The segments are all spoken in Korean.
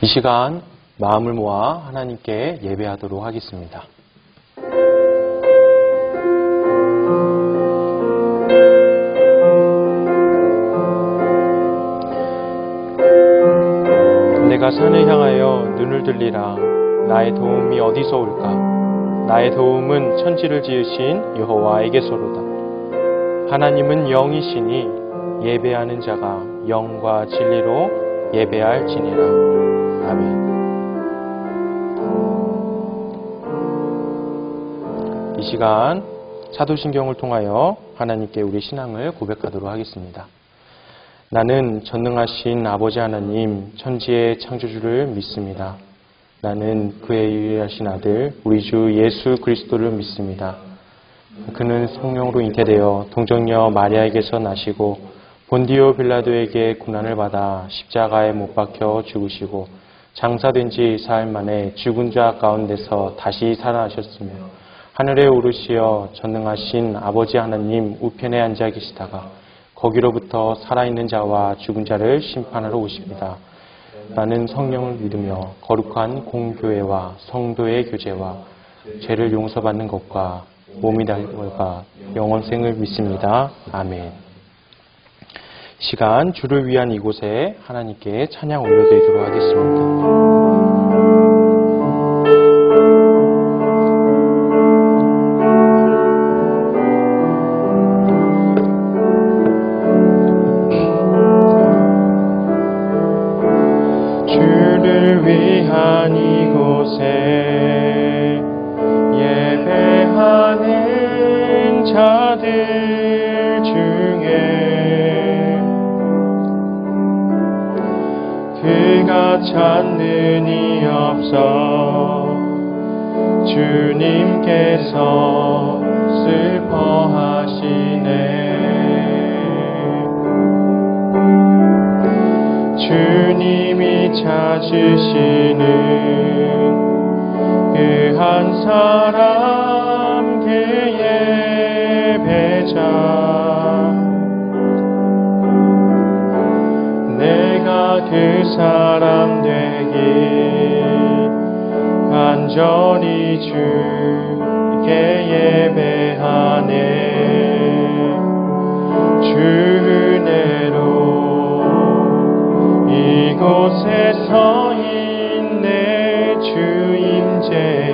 시간 마음을 모아 하나님께 예배하도록 하겠습니다. 내가 산을 향하여 눈을 들리라. 나의 도움이 어디서 올까? 나의 도움은 천지를 지으신 여호와에게서로다. 하나님은 영이시니 예배하는 자가 영과 진리로 예배할지니라. 아멘. 이 시간 사도신경을 통하여 하나님께 우리 신앙을 고백하도록 하겠습니다. 나는 전능하신 아버지 하나님 천지의 창조주를 믿습니다. 나는 그의 유일하신 아들 우리 주 예수 그리스도를 믿습니다. 그는 성령으로 잉태되어 동정녀 마리아에게서 나시고 본디오 빌라도에게 고난을 받아 십자가에 못 박혀 죽으시고 장사된 지 사흘 만에 죽은 자 가운데서 다시 살아나셨으며 하늘에 오르시어 전능하신 아버지 하나님 우편에 앉아 계시다가 거기로부터 살아있는 자와 죽은 자를 심판하러 오십니다. 나는 성령을 믿으며 거룩한 공교회와 성도의 교제와 죄를 용서받는 것과 몸이 달과 영원생을 믿습니다. 아멘. 시간 주를 위한 이곳에 하나님께 찬양 올려드리도록 하겠습니다. 이곳에 예배하는 자들 중에 그가 찾는 이 없어 주님께서 슬퍼하시네. 주님이 찾으시는 그 한 사람 그의 배자 내가 그 사람 되길 간절히 주께 예배하네. 주 은혜로 이곳에 서 있네. 주 임재에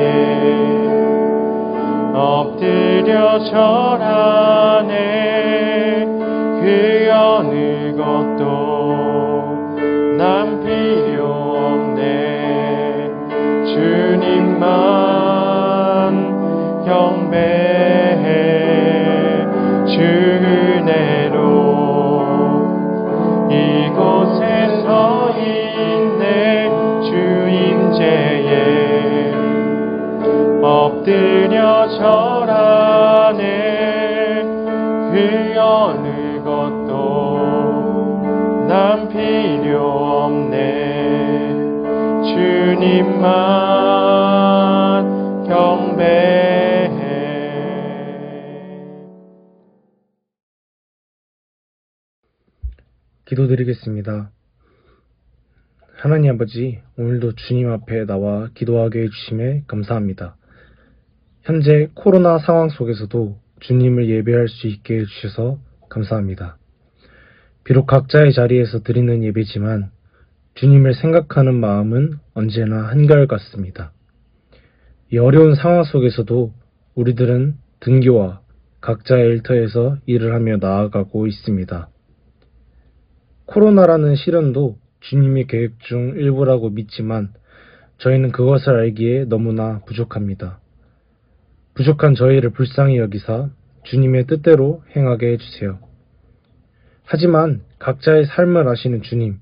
엎드려 절하네. 그 어느 것도 난 필요 없네. 주님만 경배해. 주 은혜로 이곳에 서 있네. 주 임재에 엎드려 절하네. 그 어느 것도 난 필요 없네. 주님만 경배해. 기도드리겠습니다. 하나님 아버지, 오늘도 주님 앞에 나와 기도하게 해주심에 감사합니다. 현재 코로나 상황 속에서도 주님을 예배할 수 있게 해주셔서 감사합니다. 비록 각자의 자리에서 드리는 예배지만 주님을 생각하는 마음은 언제나 한결같습니다. 이 어려운 상황 속에서도 우리들은 등교와 각자의 일터에서 일을 하며 나아가고 있습니다. 코로나라는 시련도 주님의 계획 중 일부라고 믿지만 저희는 그것을 알기에 너무나 부족합니다. 부족한 저희를 불쌍히 여기사 주님의 뜻대로 행하게 해주세요. 하지만 각자의 삶을 아시는 주님,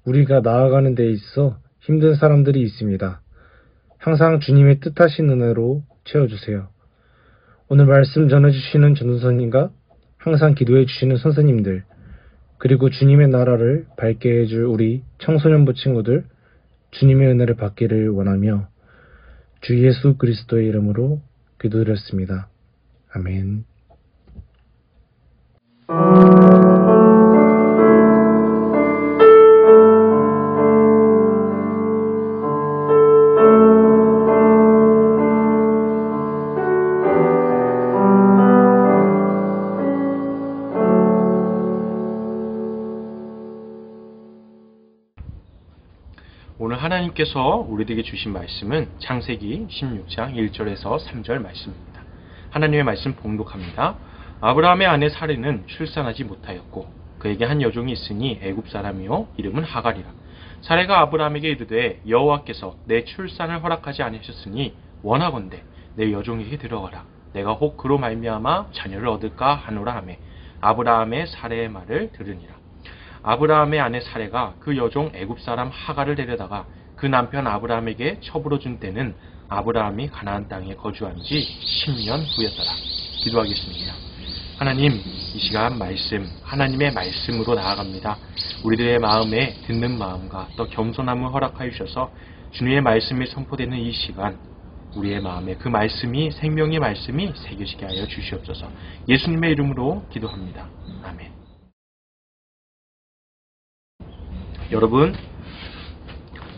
우리가 나아가는 데 있어 힘든 사람들이 있습니다. 항상 주님의 뜻하신 은혜로 채워주세요. 오늘 말씀 전해주시는 전도사님과 항상 기도해주시는 선생님들, 그리고 주님의 나라를 밝게 해줄 우리 청소년부 친구들, 주님의 은혜를 받기를 원하며 주 예수 그리스도의 이름으로 기도드렸습니다. 아멘. 하나님께서 우리에게 주신 말씀은 창세기 16장 1절에서 3절 말씀입니다. 하나님의 말씀 봉독합니다. 아브라함의 아내 사레는 출산하지 못하였고 그에게 한 여종이 있으니 애굽 사람이요 이름은 하갈이라. 사레가 아브라함에게 이르되 여호와께서 내 출산을 허락하지 않으셨으니 원하건대 내 여종에게 들어가라. 내가 혹 그로 말미암아 자녀를 얻을까 하노라 하매 아브라함의 사레의 말을 들으니라. 아브라함의 아내 사레가 그 여종 애굽 사람 하갈을 데려다가 그 남편 아브라함에게 첩으로 준 때는 아브라함이 가나안 땅에 거주한 지 10년 후였더라. 기도하겠습니다. 하나님, 이 시간 말씀, 하나님의 말씀으로 나아갑니다. 우리들의 마음에 듣는 마음과 또 겸손함을 허락하여 주셔서 주님의 말씀이 선포되는 이 시간, 우리의 마음에 그 말씀이 생명의 말씀이 새겨지게 하여 주시옵소서. 예수님의 이름으로 기도합니다. 아멘. 여러분,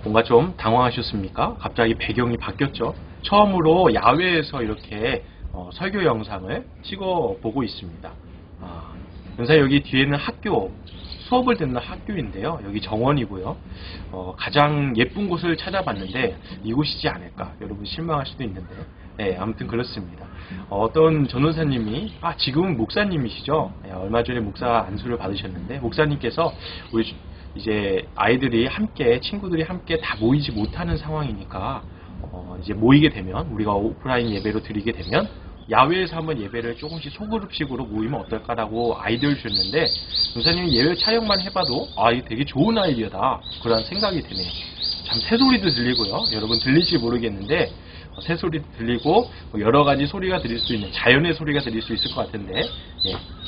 뭔가 좀 당황하셨습니까? 갑자기 배경이 바뀌었죠. 처음으로 야외에서 이렇게 설교 영상을 찍어보고 있습니다. 연사 여기 뒤에는 학교, 수업을 듣는 학교인데요. 여기 정원이고요. 가장 예쁜 곳을 찾아봤는데 이곳이지 않을까. 여러분 실망할 수도 있는데, 네, 아무튼 그렇습니다. 어떤 전도사님이, 지금은 목사님이시죠. 얼마 전에 목사 안수를 받으셨는데 목사님께서 우리 이제 아이들이 함께, 친구들이 함께 다 모이지 못하는 상황이니까 이제 모이게 되면, 우리가 오프라인 예배로 드리게 되면 야외에서 한번 예배를 조금씩 소그룹식으로 모이면 어떨까라고 아이디어를 주셨는데, 전사님이 예배 촬영만 해봐도 이거 되게 좋은 아이디어다, 그런 생각이 드네요. 참 새소리도 들리고요. 여러분 들릴지 모르겠는데 새소리도 들리고 여러 가지 소리가 들릴 수 있는, 자연의 소리가 들릴 수 있을 것 같은데,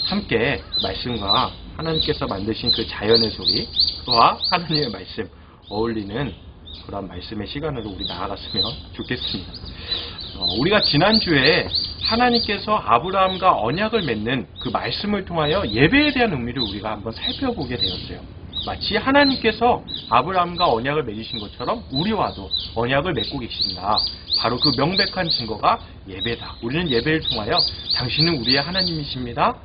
함께 말씀과 하나님께서 만드신 그 자연의 소리와 하나님의 말씀 어울리는 그런 말씀의 시간으로 우리 나아갔으면 좋겠습니다. 우리가 지난주에 하나님께서 아브라함과 언약을 맺는 그 말씀을 통하여 예배에 대한 의미를 우리가 한번 살펴보게 되었어요. 마치 하나님께서 아브라함과 언약을 맺으신 것처럼 우리와도 언약을 맺고 계신다. 바로 그 명백한 증거가 예배다. 우리는 예배를 통하여 당신은 우리의 하나님이십니다.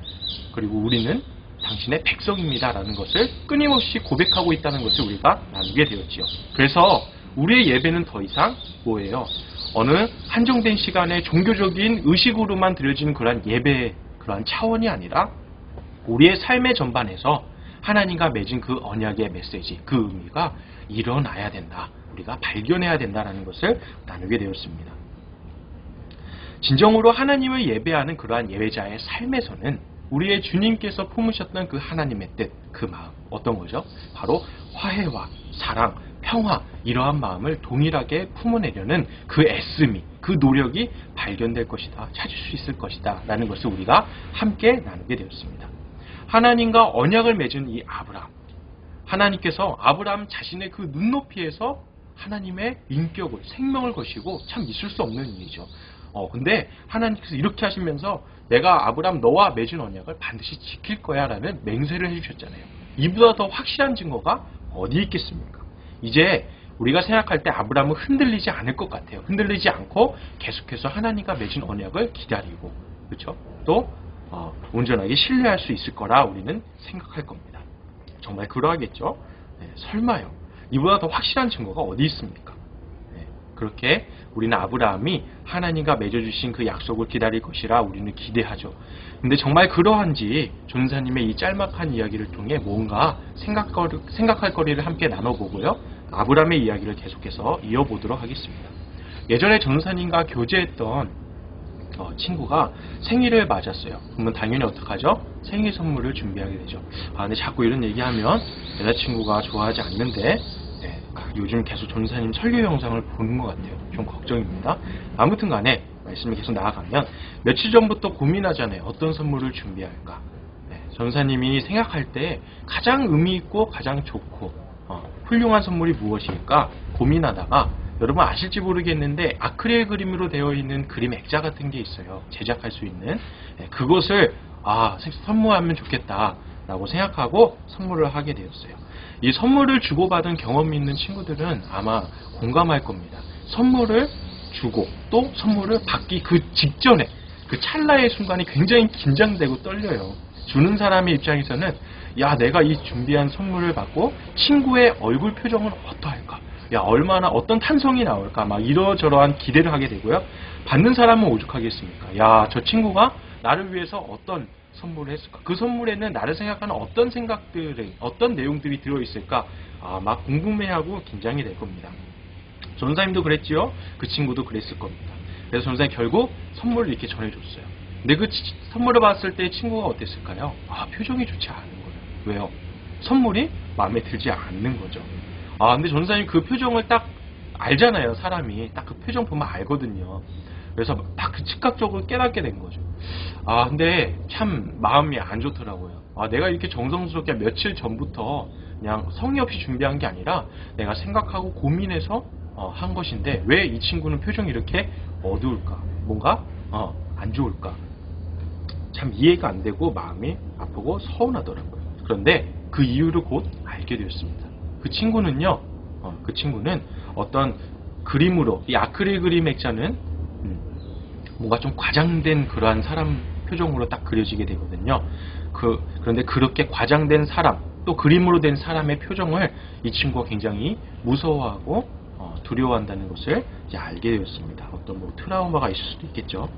그리고 우리는 당신의 백성입니다. 라는 것을 끊임없이 고백하고 있다는 것을 우리가 나누게 되었지요. 그래서 우리의 예배는 더 이상 뭐예요? 어느 한정된 시간에 종교적인 의식으로만 드려지는 그러한 예배, 그러한 차원이 아니라 우리의 삶의 전반에서 하나님과 맺은 그 언약의 메시지, 그 의미가 일어나야 된다. 우리가 발견해야 된다는 것을 나누게 되었습니다. 진정으로 하나님을 예배하는 그러한 예배자의 삶에서는 우리의 주님께서 품으셨던 그 하나님의 뜻, 그 마음, 어떤 거죠? 바로 화해와 사랑, 평화, 이러한 마음을 동일하게 품어내려는 그 애씀이, 그 노력이 발견될 것이다, 찾을 수 있을 것이다 라는 것을 우리가 함께 나누게 되었습니다. 하나님과 언약을 맺은 이 아브라함, 하나님께서 아브라함 자신의 그 눈높이에서 하나님의 인격을, 생명을 거시고 참 있을 수 없는 일이죠. 근데 하나님께서 이렇게 하시면서 내가 아브라함 너와 맺은 언약을 반드시 지킬 거야 라는 맹세를 해주셨잖아요. 이보다 더 확실한 증거가 어디 있겠습니까? 이제 우리가 생각할 때 아브라함은 흔들리지 않을 것 같아요. 흔들리지 않고 계속해서 하나님과 맺은 언약을 기다리고, 그렇죠? 또 온전하게 신뢰할 수 있을 거라 우리는 생각할 겁니다. 정말 그러하겠죠? 설마요. 이보다 더 확실한 증거가 어디 있습니까? 그렇게 우리는 아브라함이 하나님과 맺어주신 그 약속을 기다릴 것이라 우리는 기대하죠. 근데 정말 그러한지 전사님의 이 짤막한 이야기를 통해 뭔가 생각할 거리를 함께 나눠보고요. 아브라함의 이야기를 계속해서 이어보도록 하겠습니다. 예전에 전사님과 교제했던 친구가 생일을 맞았어요. 그러면 당연히 어떡하죠? 생일 선물을 준비하게 되죠. 근데 자꾸 이런 얘기하면 여자친구가 좋아하지 않는데, 요즘 계속 전사님 설교 영상을 보는 것 같아요. 좀 걱정입니다. 아무튼 간에 말씀이 계속 나아가면 며칠 전부터 고민하잖아요. 어떤 선물을 준비할까? 전사님이 생각할 때 가장 의미 있고 가장 좋고 훌륭한 선물이 무엇일까 고민하다가, 여러분 아실지 모르겠는데 아크릴 그림으로 되어 있는 그림 액자 같은 게 있어요. 제작할 수 있는. 그것을 선물하면 좋겠다 라고 생각하고 선물을 하게 되었어요. 이 선물을 주고받은 경험이 있는 친구들은 아마 공감할 겁니다. 선물을 주고 또 선물을 받기 그 직전에 그 찰나의 순간이 굉장히 긴장되고 떨려요. 주는 사람의 입장에서는 내가 이 준비한 선물을 받고 친구의 얼굴 표정은 어떠할까? 야, 얼마나 어떤 탄성이 나올까 막 이러저러한 기대를 하게 되고요. 받는 사람은 오죽하겠습니까? 야, 저 친구가 나를 위해서 어떤 선물을 했을까? 그 선물에는 나를 생각하는 어떤 생각들이, 어떤 내용들이 들어있을까? 막 궁금해하고 긴장이 될 겁니다. 전사님도 그랬지요? 그 친구도 그랬을 겁니다. 그래서 전사님 결국 선물을 이렇게 전해줬어요. 근데 그 선물을 봤을 때 친구가 어땠을까요? 표정이 좋지 않은 거예요. 왜요? 선물이 마음에 들지 않는 거죠. 근데 전사님 그 표정을 딱 알잖아요. 사람이 딱 그 표정 보면 알거든요. 그래서 딱 그 즉각적으로 깨닫게 된 거죠. 근데 참 마음이 안 좋더라고요. 내가 이렇게 정성스럽게 며칠 전부터 그냥 성의 없이 준비한 게 아니라 내가 생각하고 고민해서 한 것인데 왜 이 친구는 표정이 이렇게 어두울까? 뭔가 안 좋을까? 참 이해가 안 되고 마음이 아프고 서운하더라고요. 그런데 그 이유를 곧 알게 되었습니다. 그 친구는요, 그 친구는 어떤 그림으로, 이 아크릴 그림 액자는 뭔가 좀 과장된 그러한 사람 표정으로 딱 그려지게 되거든요. 그런데 그렇게 과장된 사람, 또 그림으로 된 사람의 표정을 이 친구가 굉장히 무서워하고 두려워한다는 것을 이제 알게 되었습니다. 어떤 뭐 트라우마가 있을 수도 있겠죠.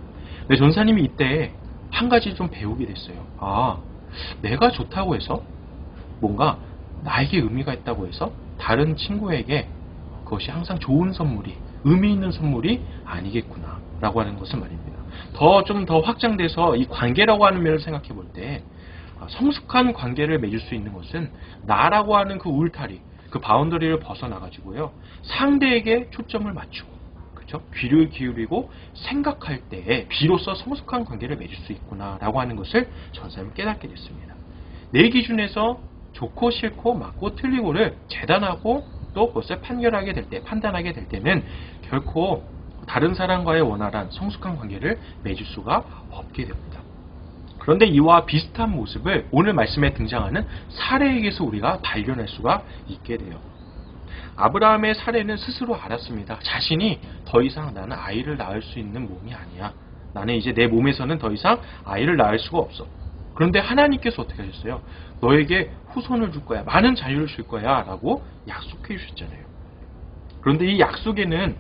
근데 전사님이 이때 한 가지 좀 배우게 됐어요. 내가 좋다고 해서 뭔가 나에게 의미가 있다고 해서 다른 친구에게 그것이 항상 좋은 선물이, 의미 있는 선물이 아니겠구나 라고 하는 것을 말입니다. 좀 더 확장돼서 이 관계라고 하는 면을 생각해 볼 때 성숙한 관계를 맺을 수 있는 것은 나라고 하는 그 울타리, 그 바운더리를 벗어나가지고요, 상대에게 초점을 맞추고, 그렇죠? 귀를 기울이고 생각할 때에 비로소 성숙한 관계를 맺을 수 있구나 라고 하는 것을 전사님이 깨닫게 됐습니다. 내 기준에서 좋고 싫고 맞고 틀리고를 재단하고 또 그것을 판단하게 될 때는 결코 다른 사람과의 원활한 성숙한 관계를 맺을 수가 없게 됩니다. 그런데 이와 비슷한 모습을 오늘 말씀에 등장하는 사례에게서 우리가 발견할 수가 있게 돼요. 아브라함의 사례는 스스로 알았습니다. 자신이 더 이상 나는 아이를 낳을 수 있는 몸이 아니야. 나는 이제 내 몸에서는 더 이상 아이를 낳을 수가 없어. 그런데 하나님께서 어떻게 하셨어요? 너에게 후손을 줄 거야. 많은 자유를 줄 거야. 라고 약속해 주셨잖아요. 그런데 이 약속에는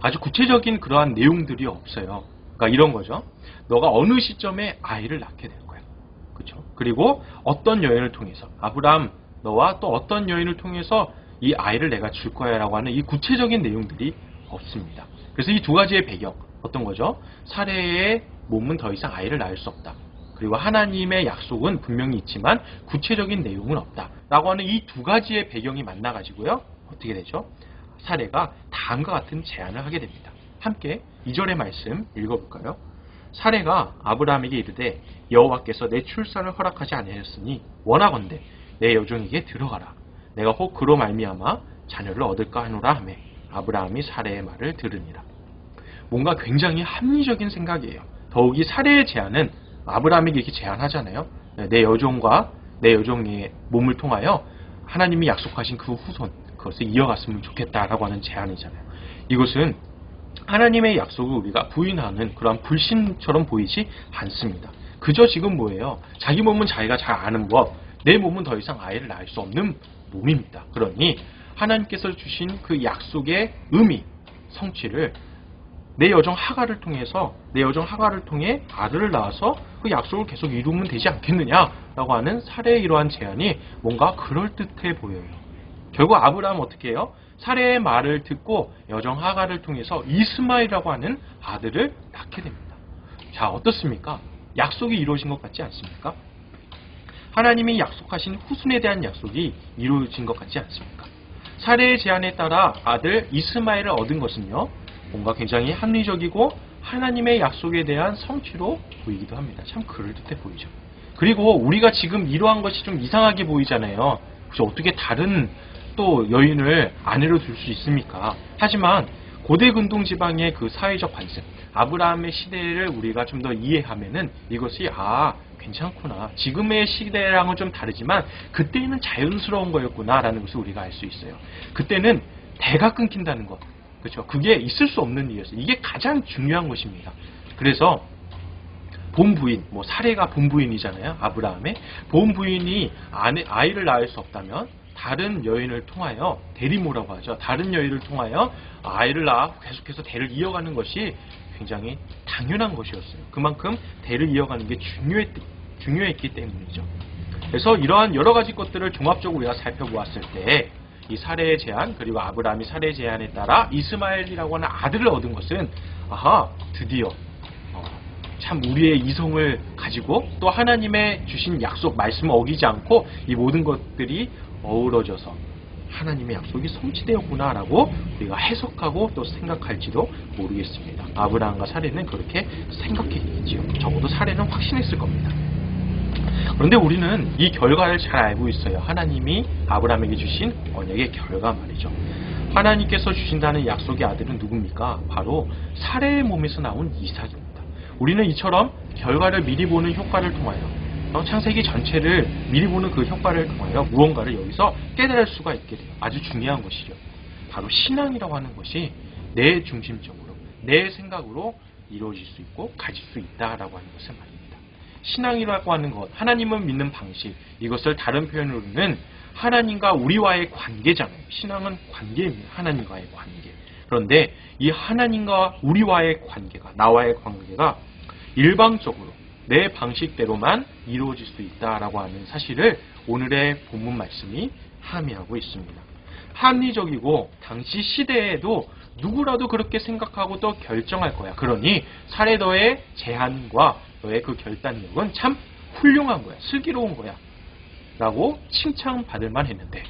아주 구체적인 그러한 내용들이 없어요. 그러니까 이런 거죠. 너가 어느 시점에 아이를 낳게 될 거야. 그렇죠? 그리고 어떤 여인을 통해서, 아브라함 너와 또 어떤 여인을 통해서 이 아이를 내가 줄 거야 라고 하는 이 구체적인 내용들이 없습니다. 그래서 이 두 가지의 배경, 어떤 거죠? 사례의 몸은 더 이상 아이를 낳을 수 없다. 그리고 하나님의 약속은 분명히 있지만 구체적인 내용은 없다 라고 하는 이 두 가지의 배경이 만나가지고요, 어떻게 되죠? 사례가 다음과 같은 제안을 하게 됩니다. 함께 2절의 말씀 읽어볼까요? 사례가 아브라함에게 이르되 여호와께서 내 출산을 허락하지 아니하였으니 원하건대 내 여종에게 들어가라. 내가 혹 그로 말미암아 자녀를 얻을까 하노라 하매 아브라함이 사례의 말을 들으니라. 뭔가 굉장히 합리적인 생각이에요. 더욱이 사례의 제안은 아브라함에게 이렇게 제안하잖아요. 내 여종과 내 여종의 몸을 통하여 하나님이 약속하신 그 후손, 그것을 이어갔으면 좋겠다라고 하는 제안이잖아요. 이것은 하나님의 약속을 우리가 부인하는 그런 불신처럼 보이지 않습니다. 그저 지금 뭐예요? 자기 몸은 자기가 잘 아는 법, 내 몸은 더 이상 아이를 낳을 수 없는 몸입니다. 그러니 하나님께서 주신 그 약속의 의미, 성취를 내 여종 하갈을 통해 아들을 낳아서 그 약속을 계속 이루면 되지 않겠느냐라고 하는 사례의 이러한 제안이 뭔가 그럴듯해 보여요. 결국 아브라함은 어떻게 해요? 사례의 말을 듣고 여종 하갈을 통해서 이스마엘이라고 하는 아들을 낳게 됩니다. 자, 어떻습니까? 약속이 이루어진 것 같지 않습니까? 하나님이 약속하신 후손에 대한 약속이 이루어진 것 같지 않습니까? 사례의 제안에 따라 아들 이스마엘을 얻은 것은요, 뭔가 굉장히 합리적이고 하나님의 약속에 대한 성취로 보이기도 합니다. 참 그럴듯해 보이죠. 그리고 우리가 지금 이러한 것이 좀 이상하게 보이잖아요. 그래서 어떻게 다른 또 여인을 아내로 둘 수 있습니까? 하지만 고대 근동 지방의 그 사회적 관습, 아브라함의 시대를 우리가 좀 더 이해하면은 이것이 괜찮구나. 지금의 시대랑은 좀 다르지만 그때는 자연스러운 거였구나라는 것을 우리가 알 수 있어요. 그때는 대가 끊긴다는 것, 그렇죠? 그게 있을 수 없는 일이었어요. 이게 가장 중요한 것입니다. 그래서 본부인, 사례가 본부인이잖아요. 아브라함의 본부인이 아이를 낳을 수 없다면 다른 여인을 통하여 대리모라고 하죠. 다른 여인을 통하여 아이를 낳아 계속해서 대를 이어가는 것이 굉장히 당연한 것이었어요. 그만큼 대를 이어가는 게 중요했기 때문이죠. 그래서 이러한 여러 가지 것들을 종합적으로 우리가 살펴보았을 때 이 살해의 제한 그리고 아브라함이 살해의 제한에 따라 이스마엘이라고 하는 아들을 얻은 것은 드디어 참 우리의 이성을 가지고 또 하나님의 주신 약속 말씀을 어기지 않고 이 모든 것들이 어우러져서 하나님의 약속이 성취되었구나라고 우리가 해석하고 또 생각할지도 모르겠습니다. 아브라함과 사례는 그렇게 생각했겠지요. 적어도 사례는 확신했을 겁니다. 그런데 우리는 이 결과를 잘 알고 있어요. 하나님이 아브라함에게 주신 언약의 결과 말이죠. 하나님께서 주신다는 약속의 아들은 누굽니까? 바로 사례의 몸에서 나온 이삭입니다. 우리는 이처럼 결과를 미리 보는 효과를 통하여 창세기 전체를 미리 보는 그 효과를 통하여 무언가를 여기서 깨달을 수가 있게 돼요. 아주 중요한 것이죠. 바로 신앙이라고 하는 것이 내 중심적으로 내 생각으로 이루어질 수 있고 가질 수 있다라고 하는 것을 말입니다. 신앙이라고 하는 것, 하나님을 믿는 방식, 이것을 다른 표현으로는 하나님과 우리와의 관계잖아요. 신앙은 관계입니다. 하나님과의 관계. 그런데 이 하나님과 우리와의 관계가, 나와의 관계가 일방적으로 내 방식대로만 이루어질 수 있다라고 하는 사실을 오늘의 본문 말씀이 함의하고 있습니다. 합리적이고 당시 시대에도 누구라도 그렇게 생각하고 또 결정할 거야. 그러니 사례 너의 제안과 너의 그 결단력은 참 훌륭한 거야. 슬기로운 거야. 라고 칭찬받을 만했는데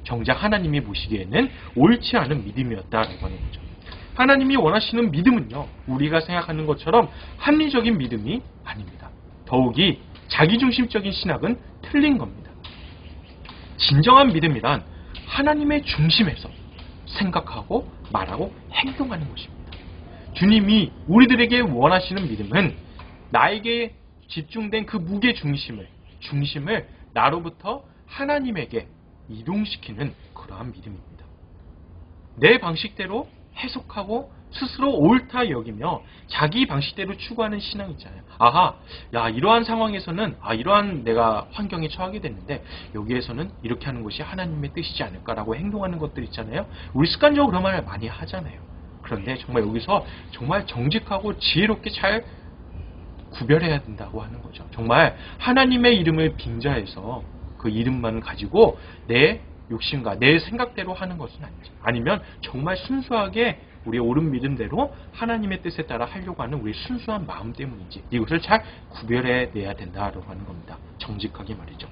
정작 하나님이 보시기에는 옳지 않은 믿음이었다라고 하는 거죠. 하나님이 원하시는 믿음은요, 우리가 생각하는 것처럼 합리적인 믿음이 아닙니다. 더욱이 자기중심적인 신학은 틀린 겁니다. 진정한 믿음이란 하나님의 중심에서 생각하고 말하고 행동하는 것입니다. 주님이 우리들에게 원하시는 믿음은 나에게 집중된 그 무게 중심을 나로부터 하나님에게 이동시키는 그러한 믿음입니다. 내 방식대로 해석하고 스스로 옳다 여기며 자기 방식대로 추구하는 신앙 있잖아요. 이러한 상황에서는 이러한 내가 환경에 처하게 됐는데 여기에서는 이렇게 하는 것이 하나님의 뜻이지 않을까라고 행동하는 것들 있잖아요. 우리 습관적으로 그런 말을 많이 하잖아요. 그런데 정말 여기서 정말 정직하고 지혜롭게 잘 구별해야 된다고 하는 거죠. 정말 하나님의 이름을 빙자해서 그 이름만을 가지고 내 욕심과 내 생각대로 하는 것은 아니죠. 아니면 정말 순수하게 우리의 옳은 믿음대로 하나님의 뜻에 따라 하려고 하는 우리의 순수한 마음 때문인지 이것을 잘 구별해내야 된다고 하는 겁니다. 정직하게 말이죠.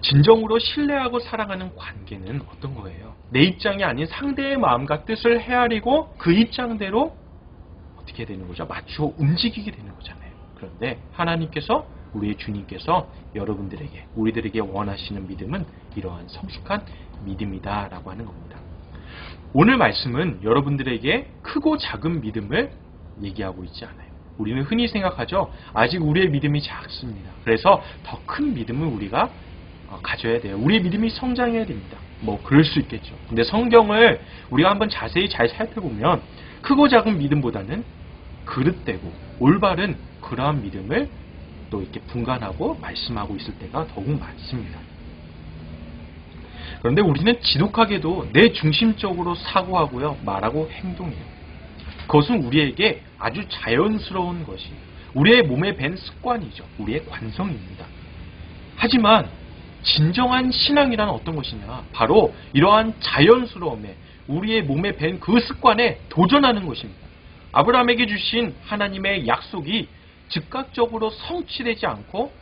진정으로 신뢰하고 사랑하는 관계는 어떤 거예요? 내 입장이 아닌 상대의 마음과 뜻을 헤아리고 그 입장대로 어떻게 되는 거죠? 맞추어 움직이게 되는 거잖아요. 그런데 하나님께서 우리의 주님께서 우리들에게 원하시는 믿음은 이러한 성숙한 믿음이다라고 하는 겁니다. 오늘 말씀은 여러분들에게 크고 작은 믿음을 얘기하고 있지 않아요. 우리는 흔히 생각하죠. 아직 우리의 믿음이 작습니다. 그래서 더 큰 믿음을 우리가 가져야 돼요. 우리의 믿음이 성장해야 됩니다. 그럴 수 있겠죠. 근데 성경을 우리가 한번 자세히 잘 살펴보면 크고 작은 믿음보다는 그릇되고 올바른 그러한 믿음을 또 이렇게 분간하고 말씀하고 있을 때가 더욱 많습니다. 그런데 우리는 지독하게도 내 중심적으로 사고하고요, 말하고 행동해요. 그것은 우리에게 아주 자연스러운 것이 우리의 몸에 밴 습관이죠. 우리의 관성입니다. 하지만 진정한 신앙이란 어떤 것이냐? 바로 이러한 자연스러움에 우리의 몸에 밴 그 습관에 도전하는 것입니다. 아브라함에게 주신 하나님의 약속이 즉각적으로 성취되지 않고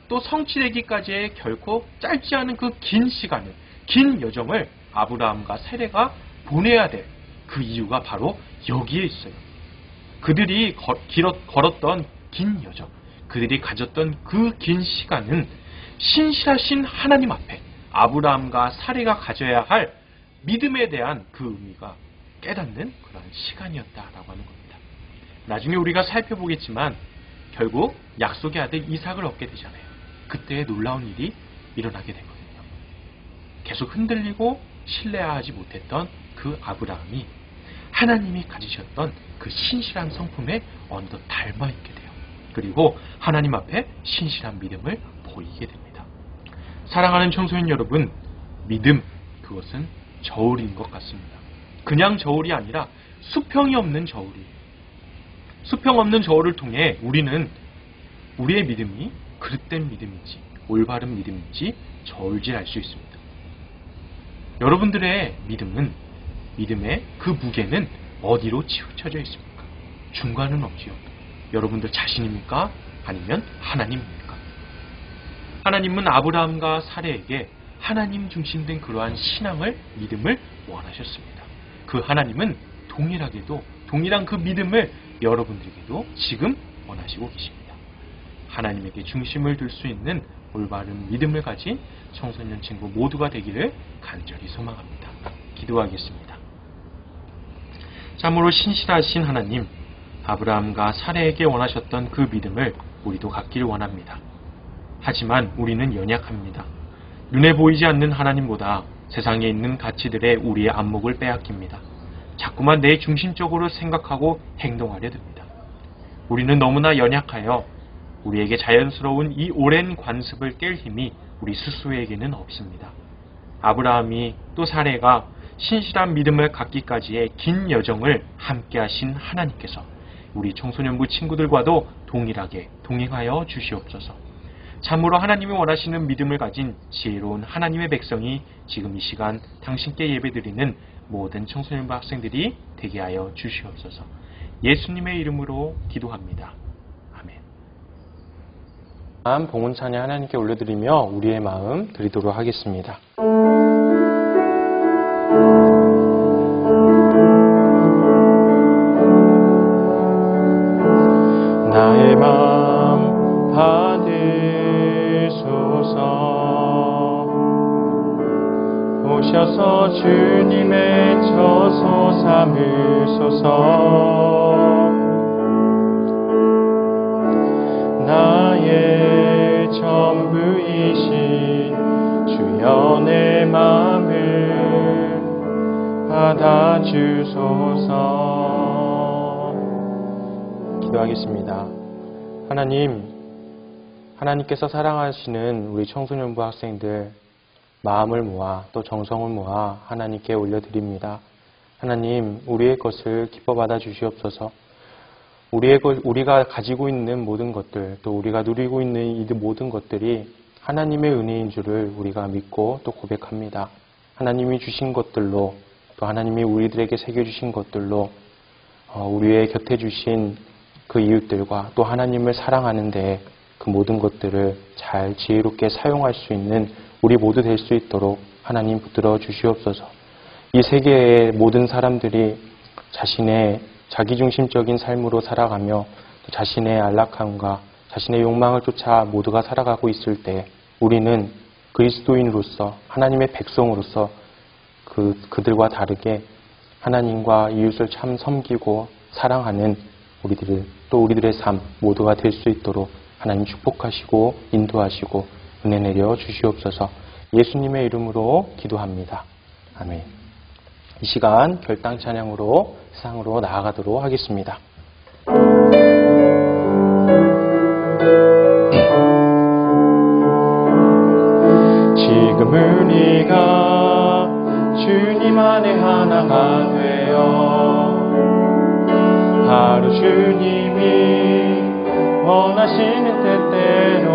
또 성취되기까지의 결코 짧지 않은 그 긴 시간을, 긴 여정을 아브라함과 세례가 보내야 될 그 이유가 바로 여기에 있어요. 그들이 걸었던 긴 여정, 그들이 가졌던 그 긴 시간은 신실하신 하나님 앞에 아브라함과 사례가 가져야 할 믿음에 대한 그 의미가 깨닫는 그런 시간이었다라고 하는 겁니다. 나중에 우리가 살펴보겠지만 결국 약속의 아들 이삭을 얻게 되잖아요. 그때 놀라운 일이 일어나게 되거든요. 계속 흔들리고 신뢰하지 못했던 그 아브라함이 하나님이 가지셨던 그 신실한 성품에 어느덧 닮아있게 돼요. 그리고 하나님 앞에 신실한 믿음을 보이게 됩니다. 사랑하는 청소년 여러분, 믿음, 그것은 저울인 것 같습니다. 그냥 저울이 아니라 수평이 없는 저울이에요. 수평 없는 저울을 통해 우리는 우리의 믿음이 그릇된 믿음인지 올바른 믿음인지 저울질할 수 있습니다. 여러분들의 믿음의 그 무게는 어디로 치우쳐져 있습니까? 중간은 없지요. 여러분들 자신입니까? 아니면 하나님입니까? 하나님은 아브라함과 사레에게 하나님 중심된 그러한 신앙을, 믿음을 원하셨습니다. 그 하나님은 동일한 그 믿음을 여러분들에게도 지금 원하시고 계십니다. 하나님에게 중심을 둘 수 있는 올바른 믿음을 가진 청소년 친구 모두가 되기를 간절히 소망합니다. 기도하겠습니다. 참으로 신실하신 하나님, 아브라함과 사레에게 원하셨던 그 믿음을 우리도 갖기를 원합니다. 하지만 우리는 연약합니다. 눈에 보이지 않는 하나님보다 세상에 있는 가치들에 우리의 안목을 빼앗깁니다. 자꾸만 내 중심적으로 생각하고 행동하려 듭니다. 우리는 너무나 연약하여 우리에게 자연스러운 이 오랜 관습을 깰 힘이 우리 스스로에게는 없습니다. 아브라함이 또 사레가 신실한 믿음을 갖기까지의 긴 여정을 함께 하신 하나님께서 우리 청소년부 친구들과도 동일하게 동행하여 주시옵소서. 참으로 하나님이 원하시는 믿음을 가진 지혜로운 하나님의 백성이 지금 이 시간 당신께 예배드리는 모든 청소년부 학생들이 되게 하여 주시옵소서. 예수님의 이름으로 기도합니다. 아멘. 봉헌 찬양 하나님께 올려드리며 우리의 마음 드리도록 하겠습니다. 나의 마음 받으소서. 오셔서 주님의 처소 삼으소서. 나의 전부이신 주여 내 마음을 받아주소서. 기도하겠습니다. 하나님께서 사랑하시는 우리 청소년부 학생들 마음을 모아 또 정성을 모아 하나님께 올려드립니다. 하나님, 우리의 것을 기뻐 받아 주시옵소서. 우리가 가지고 있는 모든 것들, 또 우리가 누리고 있는 이 모든 것들이 하나님의 은혜인 줄을 우리가 믿고 또 고백합니다. 하나님이 주신 것들로, 또 하나님이 우리들에게 새겨주신 것들로 우리의 곁에 주신 그 이웃들과 또 하나님을 사랑하는 데 그 모든 것들을 잘 지혜롭게 사용할 수 있는 우리 모두 될 수 있도록 하나님 붙들어 주시옵소서. 이 세계의 모든 사람들이 자신의 자기중심적인 삶으로 살아가며 자신의 안락함과 자신의 욕망을 쫓아 모두가 살아가고 있을 때 우리는 그리스도인으로서 하나님의 백성으로서 그들과 다르게 하나님과 이웃을 참 섬기고 사랑하는 또 우리들의 삶 모두가 될 수 있도록 하나님 축복하시고 인도하시고 은혜 내려 주시옵소서. 예수님의 이름으로 기도합니다. 아멘. 이 시간 결당 찬양으로 세상으로 나아가도록 하겠습니다. 지금 우리가 주님 안에 하나가 되어 하루 주님이 원하시는 뜻대로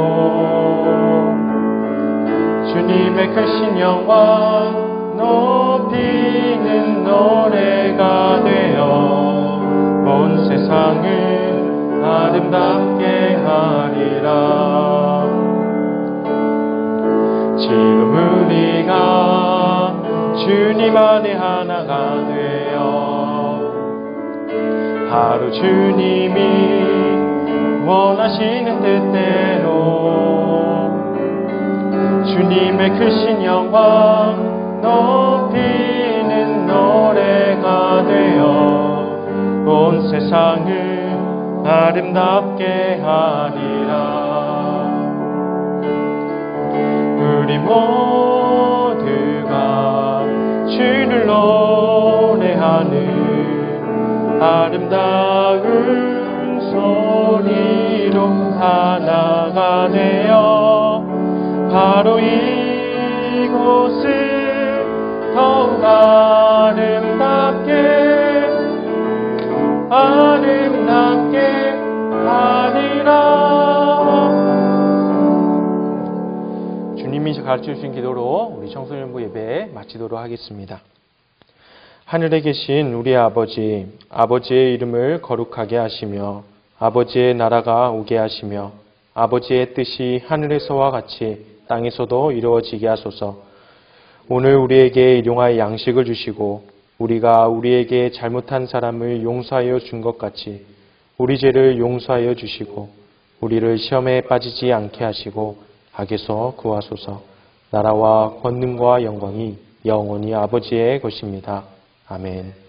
주님의 크신 영광 높이는 노래가 되어 온 세상을 아름답게 하리라. 지금 우리가 주님 안에 하나가 되어 하루 주님이 원하시는 뜻대로 주님의 크신 영광 높이는 노래가 되어 온 세상을 아름답게 하리라. 우리 모두가 주를 노래하는 아름다운 소리로 하나가 되어 바로 이 이곳을 더욱 아름답게 하리라. 주님이 가르쳐 주신 기도로 우리 청소년부 예배 마치도록 하겠습니다. 하늘에 계신 우리 아버지, 아버지의 이름을 거룩하게 하시며 아버지의 나라가 오게 하시며 아버지의 뜻이 하늘에서와 같이 땅에서도 이루어지게 하소서. 오늘 우리에게 일용할 양식을 주시고 우리가 우리에게 잘못한 사람을 용서하여 준 것 같이 우리 죄를 용서하여 주시고 우리를 시험에 빠지지 않게 하시고 악에서 구하소서. 나라와 권능과 영광이 영원히 아버지의 것입니다. 아멘.